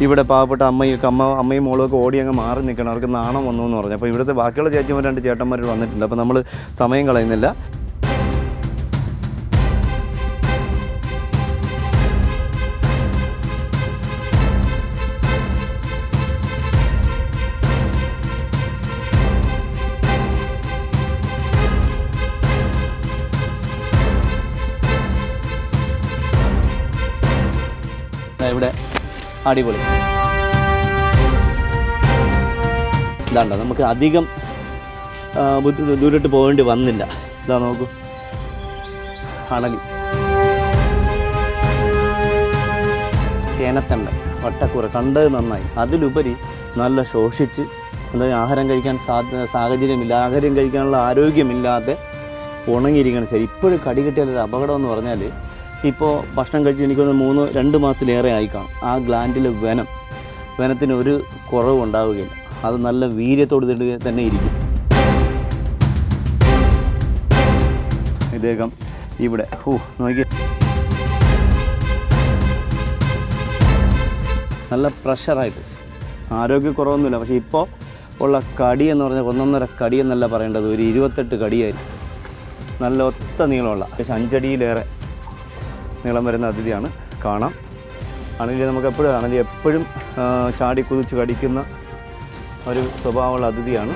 ഇവിടെ പാവപ്പെട്ട അമ്മയും മോളും ഒക്കെ ഓടി അങ്ങ് മാറി നിൽക്കണം, അവർക്ക് നാണം വന്നു എന്ന് പറഞ്ഞു. അപ്പോൾ ഇവിടുത്തെ ബാക്കിയുള്ള ചേച്ചിമാർ 2 ചേട്ടന്മാർ വന്നിട്ടുണ്ട്. അപ്പോൾ നമ്മൾ സമയം കളയുന്നില്ല. ഇവിടെ അടിപൊളി ഇതാണ്ടോ, നമുക്ക് അധികം ദൂരോട്ട് പോകേണ്ടി വന്നില്ല. ഇതാ നോക്കൂ, അണലി, ചേനത്തണ്ട, വട്ടക്കൂറ കണ്ടത് നന്നായി. അതിലുപരി നല്ല ശോഷിച്ച് ആഹാരം കഴിക്കാൻ സാഹചര്യമില്ല, ആഹാരം കഴിക്കാനുള്ള ആരോഗ്യമില്ലാതെ ഉണങ്ങിയിരിക്കണം. ശരി, ഇപ്പോഴും കടി കിട്ടിയാലൊരു അപകടം എന്ന് പറഞ്ഞാൽ, ഇപ്പോൾ ഭക്ഷണം കഴിച്ച് എനിക്കൊന്ന് 2 മാസത്തിലേറെ ആയി കാണും. ആ ഗ്ലാൻഡിൽ വനത്തിന് ഒരു കുറവും ഉണ്ടാവുകയില്ല. അത് നല്ല വീര്യത്തോട് തന്നെ ഇരിക്കും. ഇദ്ദേഹം ഇവിടെ നോക്കി നല്ല പ്രഷറായിട്ട്, ആരോഗ്യക്കുറവൊന്നുമില്ല. പക്ഷേ ഇപ്പോൾ ഉള്ള കടി എന്ന് പറഞ്ഞാൽ 1.5 കടി എന്നല്ല പറയേണ്ടത്, ഒരു 28 കടിയായിരുന്നു. നല്ല ഒത്ത നീളമുള്ള 5 അടിയിലേറെ നീളം വരുന്ന അതിഥിയാണ്. കാണാം, അണലി നമുക്ക് എപ്പോഴും ചാടി കുതിച്ച് കടിക്കുന്ന ഒരു സ്വഭാവമുള്ള അതിഥിയാണ്.